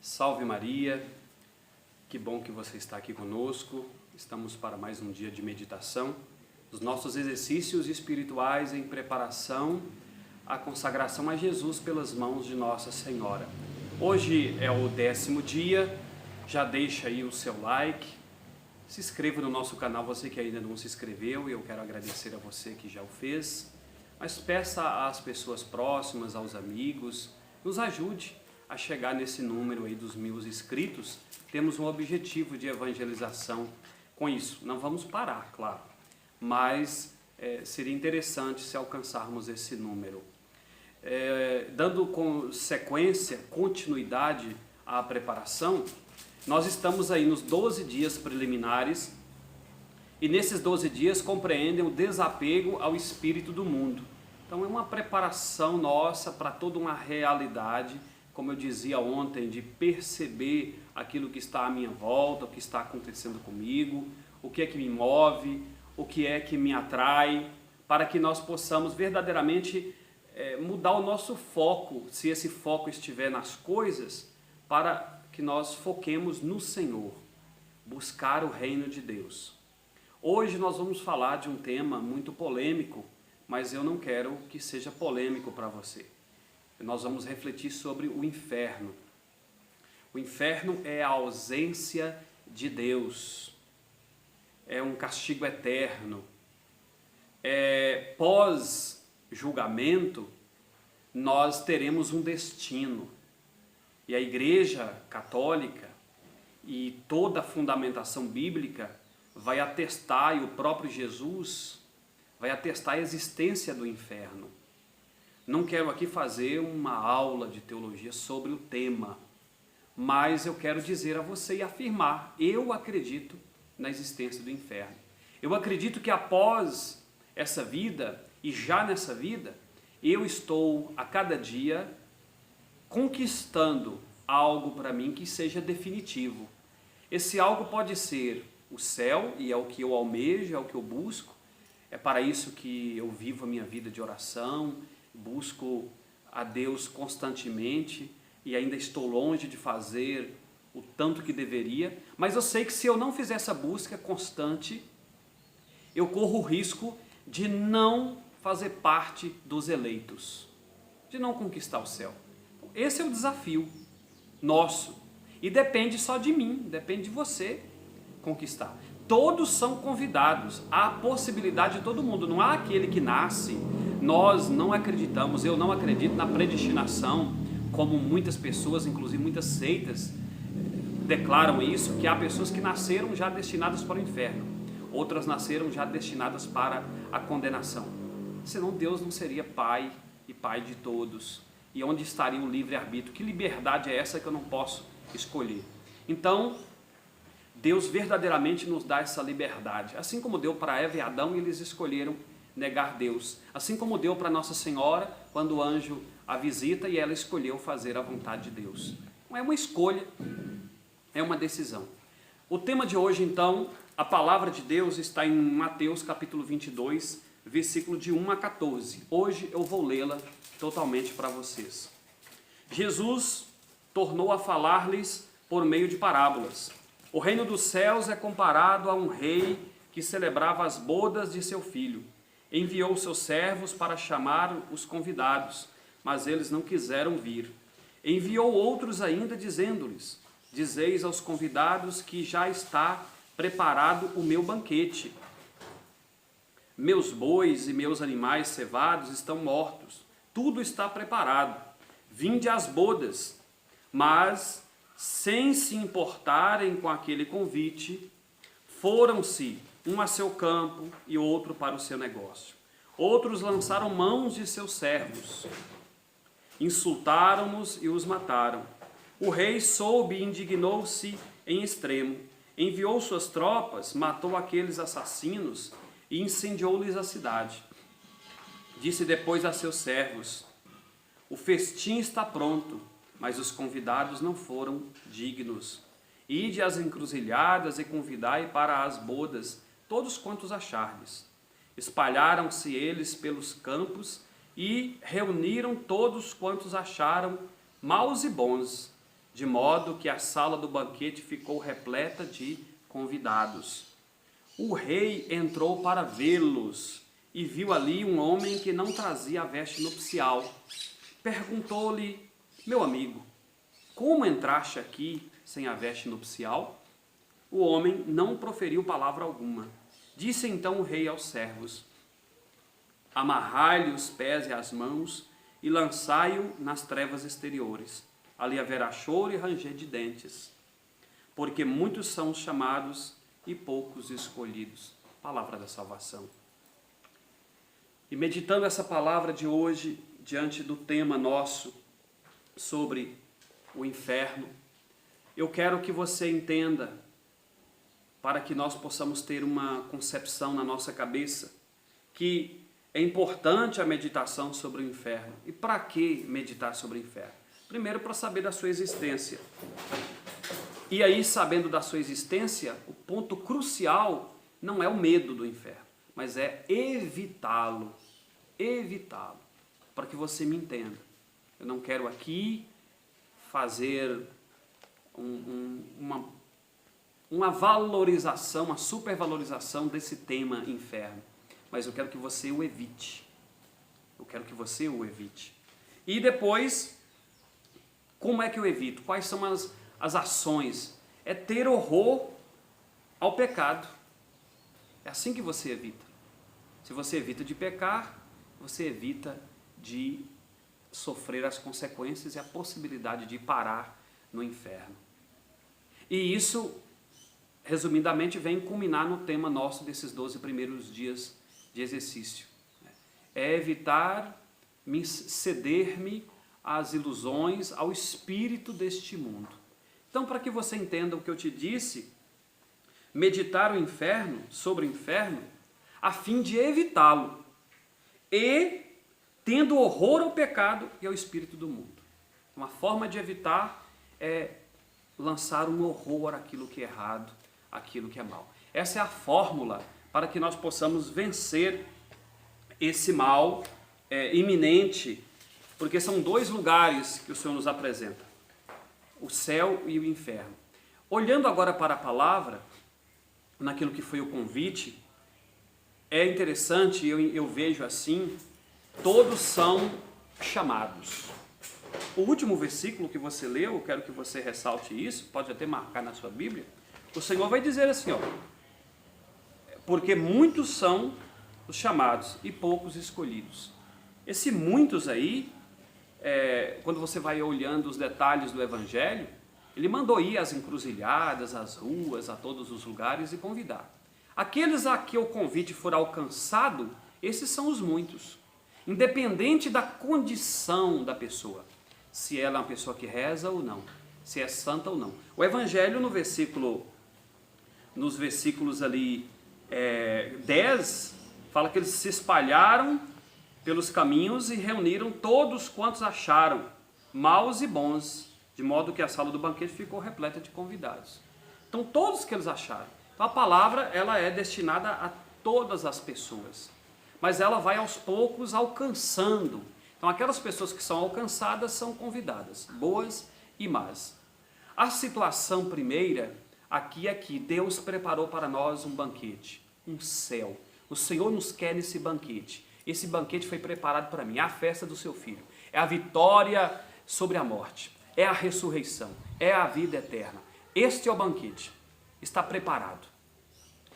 Salve Maria, que bom que você está aqui conosco. Estamos para mais um dia de meditação, os nossos exercícios espirituais em preparação à consagração a Jesus pelas mãos de Nossa Senhora. Hoje é o 10º dia, já deixa aí o seu like, se inscreva no nosso canal, você que ainda não se inscreveu, e eu quero agradecer a você que já o fez, mas peça às pessoas próximas, aos amigos, nos ajude a chegar nesse número aí dos 1000 inscritos. Temos um objetivo de evangelização com isso. Não vamos parar, claro, mas seria interessante se alcançarmos esse número. Dando sequência, continuidade à preparação, nós estamos aí nos 12 dias preliminares e nesses 12 dias compreendem o desapego ao espírito do mundo. Então é uma preparação nossa para toda uma realidade, como eu dizia ontem, de perceber aquilo que está à minha volta, o que está acontecendo comigo, o que é que me move, o que é que me atrai, para que nós possamos verdadeiramente mudar o nosso foco, se esse foco estiver nas coisas, para que nós foquemos no Senhor, buscar o reino de Deus. Hoje nós vamos falar de um tema muito polêmico, mas eu não quero que seja polêmico para você. Nós vamos refletir sobre o inferno. O inferno é a ausência de Deus, é um castigo eterno. Pós-julgamento, nós teremos um destino. E a Igreja Católica e toda a fundamentação bíblica vai atestar, e o próprio Jesus vai atestar a existência do inferno. Não quero aqui fazer uma aula de teologia sobre o tema, mas eu quero dizer a você e afirmar: eu acredito na existência do inferno. Eu acredito que após essa vida, e já nessa vida, eu estou a cada dia conquistando algo para mim que seja definitivo. Esse algo pode ser o céu, e é o que eu almejo, é o que eu busco. É para isso que eu vivo a minha vida de oração, busco a Deus constantemente e ainda estou longe de fazer o tanto que deveria, mas eu sei que se eu não fizer essa busca constante, eu corro o risco de não fazer parte dos eleitos, de não conquistar o céu. Esse é o desafio nosso e depende só de mim, depende de você conquistar. Todos são convidados, há possibilidade de todo mundo, não há aquele que nasce. Nós não acreditamos, eu não acredito na predestinação, como muitas pessoas, inclusive muitas seitas, declaram isso, que há pessoas que nasceram já destinadas para o inferno, outras nasceram já destinadas para a condenação. Senão Deus não seria Pai e Pai de todos. E onde estaria o livre-arbítrio? Que liberdade é essa que eu não posso escolher? Então, Deus verdadeiramente nos dá essa liberdade, assim como deu para Eva e Adão, e eles escolheram negar Deus, assim como deu para Nossa Senhora quando o anjo a visita e ela escolheu fazer a vontade de Deus. Não é uma escolha, é uma decisão. O tema de hoje, então, a palavra de Deus está em Mateus capítulo 22, versículo de 1 a 14. Hoje eu vou lê-la totalmente para vocês. Jesus tornou a falar-lhes por meio de parábolas. O reino dos céus é comparado a um rei que celebrava as bodas de seu filho. Enviou seus servos para chamar os convidados, mas eles não quiseram vir. Enviou outros ainda, dizendo-lhes: dizeis aos convidados que já está preparado o meu banquete. Meus bois e meus animais cevados estão mortos. Tudo está preparado. Vinde às bodas. Mas, sem se importarem com aquele convite, foram-se um a seu campo e outro para o seu negócio. Outros lançaram mãos de seus servos, insultaram-nos e os mataram. O rei soube e indignou-se em extremo. Enviou suas tropas, matou aqueles assassinos e incendiou-lhes a cidade. Disse depois a seus servos: o festim está pronto, mas os convidados não foram dignos. Ide às encruzilhadas e convidai para as bodas todos quantos achardes. Espalharam-se eles pelos campos e reuniram todos quantos acharam, maus e bons, de modo que a sala do banquete ficou repleta de convidados. O rei entrou para vê-los e viu ali um homem que não trazia a veste nupcial. Perguntou-lhe: meu amigo, como entraste aqui sem a veste nupcial? O homem não proferiu palavra alguma. Disse então o rei aos servos: amarrai-lhe os pés e as mãos e lançai-o nas trevas exteriores. Ali haverá choro e ranger de dentes, porque muitos são os chamados e poucos escolhidos. Palavra da salvação. E meditando essa palavra de hoje, diante do tema nosso sobre o inferno, eu quero que você entenda, para que nós possamos ter uma concepção na nossa cabeça, que é importante a meditação sobre o inferno. E para que meditar sobre o inferno? Primeiro, para saber da sua existência. E aí, sabendo da sua existência, o ponto crucial não é o medo do inferno, mas é evitá-lo. Evitá-lo. Para que você me entenda. Eu não quero aqui fazer uma valorização, uma supervalorização desse tema inferno. Mas eu quero que você o evite. Eu quero que você o evite. E depois, como é que eu evito? Quais são as ações? É ter horror ao pecado. É assim que você evita. Se você evita de pecar, você evita de sofrer as consequências e a possibilidade de parar no inferno. E isso, resumidamente, vem culminar no tema nosso desses 12 primeiros dias de exercício. É evitar ceder-me às ilusões, ao espírito deste mundo. Então, para que você entenda o que eu te disse, meditar o inferno, sobre o inferno, a fim de evitá-lo e tendo horror ao pecado e ao espírito do mundo. Uma forma de evitar é lançar um horror àquilo que é errado, àquilo que é mal. Essa é a fórmula para que nós possamos vencer esse mal iminente, porque são dois lugares que o Senhor nos apresenta, o céu e o inferno. Olhando agora para a palavra, naquilo que foi o convite, é interessante, eu vejo assim, todos são chamados. O último versículo que você leu, eu quero que você ressalte isso, pode até marcar na sua Bíblia, o Senhor vai dizer assim, ó, porque muitos são os chamados e poucos escolhidos. Esse muitos aí, quando você vai olhando os detalhes do Evangelho, ele mandou ir às encruzilhadas, às ruas, a todos os lugares e convidar. Aqueles a que o convite for alcançado, esses são os muitos. Independente da condição da pessoa, se ela é uma pessoa que reza ou não, se é santa ou não. O Evangelho nos versículos ali 10, fala que eles se espalharam pelos caminhos e reuniram todos quantos acharam, maus e bons, de modo que a sala do banquete ficou repleta de convidados. Então, todos que eles acharam. Então, a palavra ela é destinada a todas as pessoas, mas ela vai aos poucos alcançando. Então, aquelas pessoas que são alcançadas são convidadas, boas e más. A situação primeira aqui é que Deus preparou para nós um banquete, um céu. O Senhor nos quer nesse banquete. Esse banquete foi preparado para mim, é a festa do seu Filho. É a vitória sobre a morte, é a ressurreição, é a vida eterna. Este é o banquete, está preparado.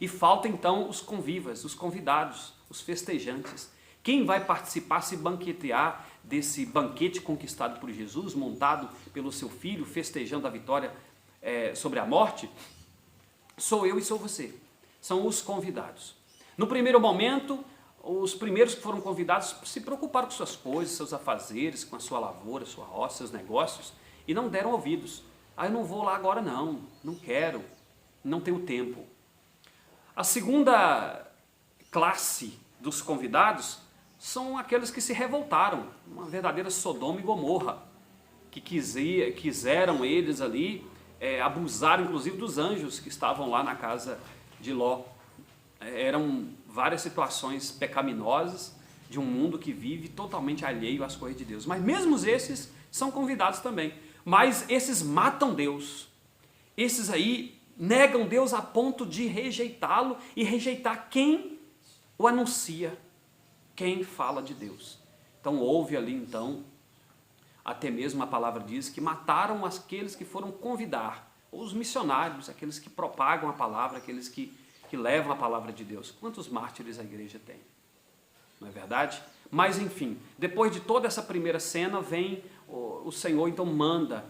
E falta então os convivas, os convidados, os festejantes. Quem vai participar, se banquetear desse banquete conquistado por Jesus, montado pelo seu Filho, festejando a vitória sobre a morte? Sou eu e sou você. São os convidados. No primeiro momento, os primeiros que foram convidados se preocuparam com suas coisas, seus afazeres, com a sua lavoura, sua roça, seus negócios, e não deram ouvidos. Eu não vou lá agora não quero, não tenho tempo. A segunda classe dos convidados são aqueles que se revoltaram, uma verdadeira Sodoma e Gomorra, que quiseram eles ali abusar inclusive dos anjos que estavam lá na casa de Ló. Eram várias situações pecaminosas de um mundo que vive totalmente alheio às coisas de Deus. Mas mesmo esses são convidados também. Mas esses matam Deus. Esses aí negam Deus a ponto de rejeitá-lo e rejeitar quem o anuncia, quem fala de Deus. Então houve ali então, até mesmo a palavra diz que mataram aqueles que foram convidar, os missionários, aqueles que propagam a palavra, aqueles que levam a palavra de Deus. Quantos mártires a igreja tem? Não é verdade? Mas enfim, depois de toda essa primeira cena, vem o Senhor então manda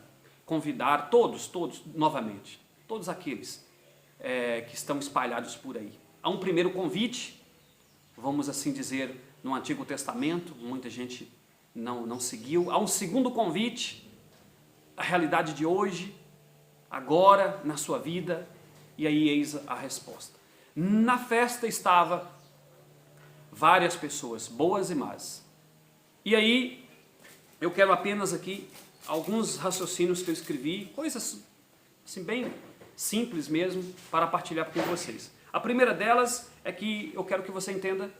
convidar todos novamente, todos aqueles que estão espalhados por aí. Há um primeiro convite, vamos assim dizer, no Antigo Testamento, muita gente não seguiu. Há um segundo convite, a realidade de hoje, agora, na sua vida, e aí eis a resposta. Na festa estava várias pessoas, boas e más. E aí, eu quero apenas aqui alguns raciocínios que eu escrevi, coisas assim bem simples mesmo, para partilhar com vocês. A primeira delas é que eu quero que você entenda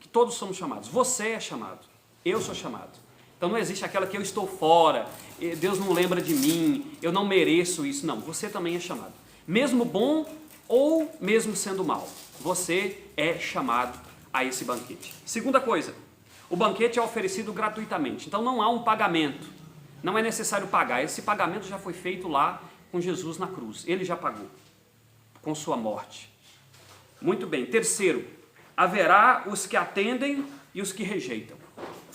que todos somos chamados. Você é chamado, eu sou chamado. Então não existe aquela que eu estou fora, Deus não lembra de mim, eu não mereço isso. Não, você também é chamado. Mesmo bom ou mesmo sendo mal, você é chamado a esse banquete. Segunda coisa, o banquete é oferecido gratuitamente. Então não há um pagamento, não é necessário pagar. Esse pagamento já foi feito lá com Jesus na cruz. Ele já pagou com sua morte. Muito bem. Terceiro, haverá os que atendem e os que rejeitam.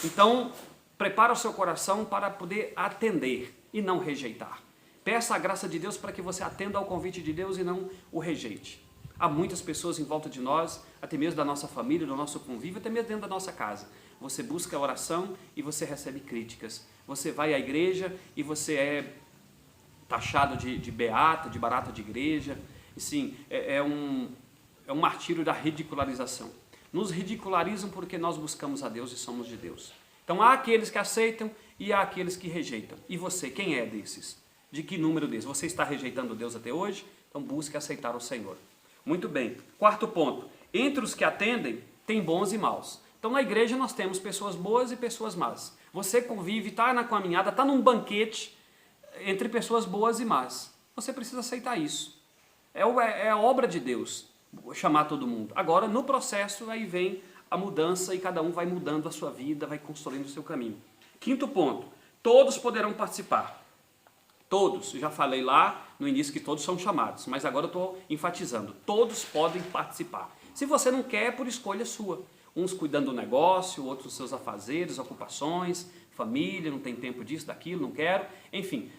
Então, prepara o seu coração para poder atender e não rejeitar. Peça a graça de Deus para que você atenda ao convite de Deus e não o rejeite. Há muitas pessoas em volta de nós, até mesmo da nossa família, do nosso convívio, até mesmo dentro da nossa casa. Você busca a oração e você recebe críticas. Você vai à igreja e você é taxado de beata, de barata de igreja. E sim, é um martírio da ridicularização. Nos ridicularizam porque nós buscamos a Deus e somos de Deus. Então há aqueles que aceitam e há aqueles que rejeitam. E você, quem é desses? De que número desses? Você está rejeitando Deus até hoje? Então busque aceitar o Senhor. Muito bem. Quarto ponto. Entre os que atendem, tem bons e maus. Então na igreja nós temos pessoas boas e pessoas más. Você convive, está na caminhada, está num banquete entre pessoas boas e más. Você precisa aceitar isso. É a obra de Deus chamar todo mundo. Agora, no processo, aí vem a mudança e cada um vai mudando a sua vida, vai construindo o seu caminho. Quinto ponto. Todos poderão participar. Todos. Já falei lá no início que todos são chamados, mas agora eu estou enfatizando. Todos podem participar. Se você não quer, é por escolha sua. Uns cuidando do negócio, outros dos seus afazeres, ocupações, família, não tem tempo disso, daquilo, não quero. Enfim,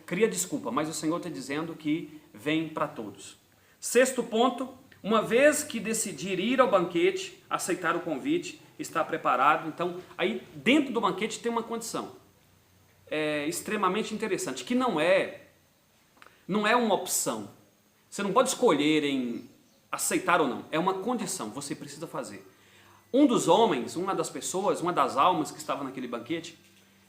cria desculpa, mas o Senhor está dizendo que vem para todos. Sexto ponto, uma vez que decidir ir ao banquete, aceitar o convite, estar preparado. Então, aí dentro do banquete tem uma condição extremamente interessante, que não é uma opção. Você não pode escolher em aceitar ou não, é uma condição, você precisa fazer. Um dos homens, uma das pessoas, uma das almas que estava naquele banquete,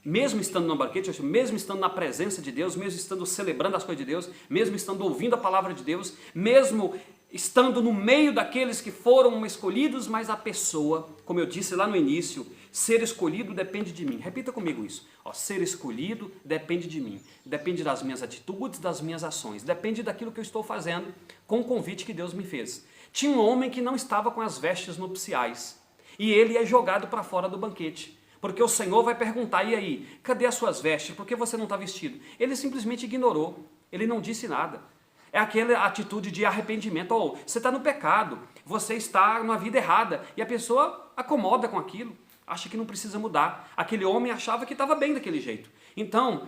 mesmo estando no banquete, mesmo estando na presença de Deus, mesmo estando celebrando as coisas de Deus, mesmo estando ouvindo a palavra de Deus, mesmo estando no meio daqueles que foram escolhidos, mas a pessoa, como eu disse lá no início, ser escolhido depende de mim. Repita comigo isso. Ser escolhido depende de mim. Depende das minhas atitudes, das minhas ações. Depende daquilo que eu estou fazendo com o convite que Deus me fez. Tinha um homem que não estava com as vestes nupciais. E ele é jogado para fora do banquete. Porque o Senhor vai perguntar, e aí, cadê as suas vestes? Por que você não está vestido? Ele simplesmente ignorou. Ele não disse nada. É aquela atitude de arrependimento. Você está no pecado, você está numa vida errada. E a pessoa acomoda com aquilo, acha que não precisa mudar. Aquele homem achava que estava bem daquele jeito. Então,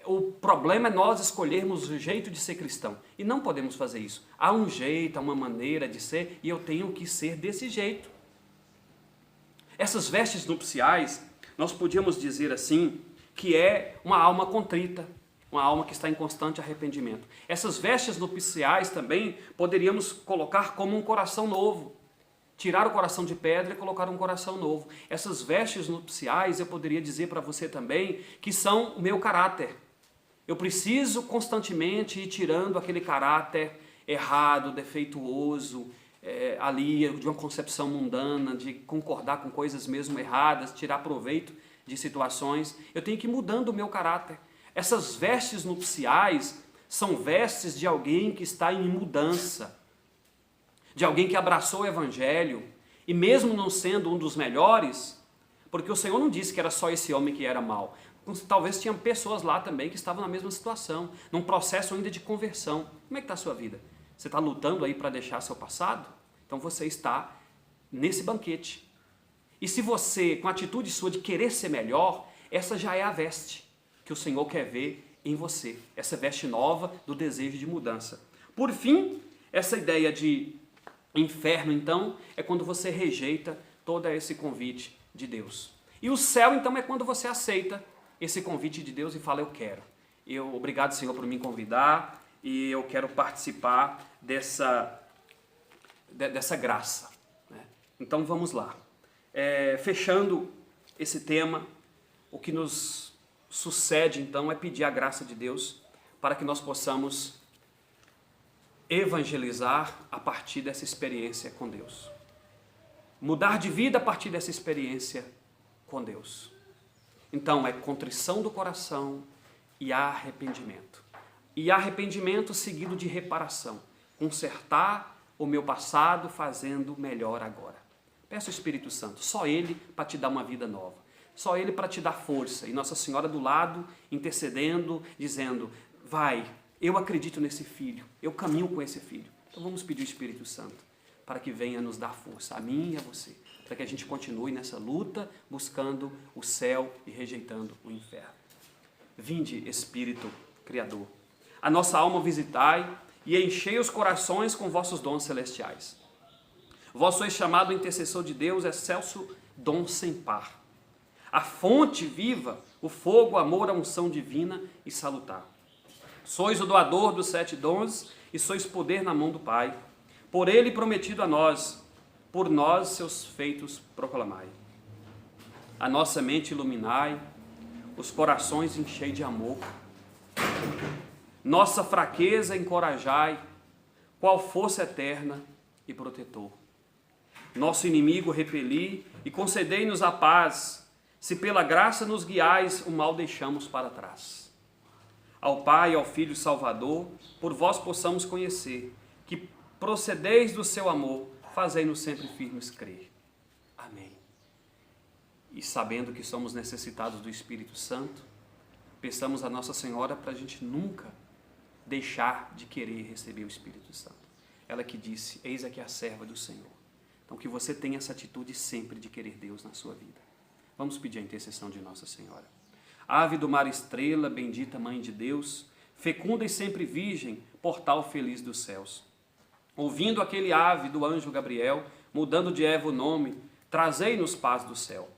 o problema é nós escolhermos o jeito de ser cristão. E não podemos fazer isso. Há um jeito, há uma maneira de ser, e eu tenho que ser desse jeito. Essas vestes nupciais, nós podíamos dizer assim, que é uma alma contrita, uma alma que está em constante arrependimento. Essas vestes nupciais também poderíamos colocar como um coração novo. Tirar o coração de pedra e colocar um coração novo. Essas vestes nupciais eu poderia dizer para você também que são o meu caráter. Eu preciso constantemente ir tirando aquele caráter errado, defeituoso, ali de uma concepção mundana, de concordar com coisas mesmo erradas, tirar proveito de situações. Eu tenho que ir mudando o meu caráter. Essas vestes nupciais são vestes de alguém que está em mudança, de alguém que abraçou o Evangelho, e mesmo não sendo um dos melhores, porque o Senhor não disse que era só esse homem que era mau, talvez tinham pessoas lá também que estavam na mesma situação, num processo ainda de conversão. Como é que está a sua vida? Você está lutando aí para deixar seu passado? Então você está nesse banquete. E se você, com a atitude sua de querer ser melhor, essa já é a veste que o Senhor quer ver em você. Essa veste nova do desejo de mudança. Por fim, essa ideia de inferno, então, é quando você rejeita todo esse convite de Deus. E o céu, então, é quando você aceita esse convite de Deus e fala, eu quero. Obrigado, Senhor, por me convidar e eu quero participar dessa graça. Né? Então, vamos lá. Fechando esse tema, o que nos sucede, então, é pedir a graça de Deus para que nós possamos evangelizar a partir dessa experiência com Deus. Mudar de vida a partir dessa experiência com Deus. Então, é contrição do coração e arrependimento. E arrependimento seguido de reparação. Consertar o meu passado fazendo melhor agora. Peça o Espírito Santo, só Ele para te dar uma vida nova. Só Ele para te dar força. E Nossa Senhora do lado, intercedendo, dizendo, vai, eu acredito nesse filho, eu caminho com esse filho. Então vamos pedir o Espírito Santo para que venha nos dar força, a mim e a você. Para que a gente continue nessa luta, buscando o céu e rejeitando o inferno. Vinde, Espírito Criador, a nossa alma visitai e enchei os corações com vossos dons celestiais. Vós sois chamado intercessor de Deus, excelso dom sem par. A fonte viva, o fogo, o amor, a unção divina e salutar. Sois o doador dos 7 dons e sois poder na mão do Pai. Por Ele prometido a nós, por nós seus feitos proclamai. A nossa mente iluminai, os corações enchei de amor. Nossa fraqueza encorajai, qual força eterna e protetor. Nosso inimigo repeli e concedei-nos a paz, se pela graça nos guiais, o mal deixamos para trás. Ao Pai e ao Filho Salvador, por vós possamos conhecer, que procedeis do seu amor, fazei-nos sempre firmes crer. Amém. E sabendo que somos necessitados do Espírito Santo, peçamos a Nossa Senhora para a gente nunca deixar de querer receber o Espírito Santo. Ela que disse, eis aqui a serva do Senhor. Então que você tenha essa atitude sempre de querer Deus na sua vida. Vamos pedir a intercessão de Nossa Senhora. Ave do mar estrela, bendita Mãe de Deus, fecunda e sempre virgem, portal feliz dos céus. Ouvindo aquele ave do anjo Gabriel, mudando de Eva o nome, trazei-nos paz do céu.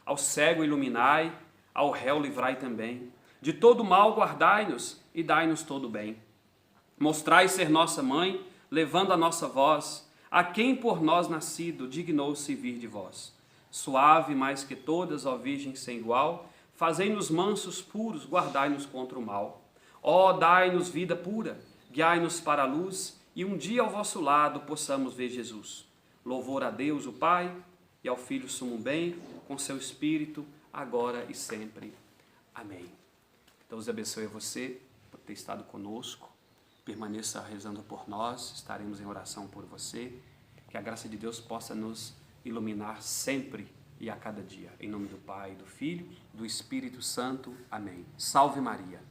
Ao cego iluminai, ao réu livrai também. De todo mal guardai-nos e dai-nos todo bem. Mostrai ser nossa mãe, levando a nossa voz, a quem por nós nascido dignou-se vir de vós. Suave mais que todas, ó Virgem sem igual, fazei-nos mansos puros, guardai-nos contra o mal. Ó, dai-nos vida pura, guiai-nos para a luz, e um dia ao vosso lado possamos ver Jesus. Louvor a Deus, o Pai, e ao Filho sumo bem, com seu Espírito, agora e sempre. Amém. Deus abençoe a você por ter estado conosco. Permaneça rezando por nós, estaremos em oração por você. Que a graça de Deus possa nos iluminar sempre e a cada dia. Em nome do Pai, do Filho, do Espírito Santo. Amém. Salve Maria.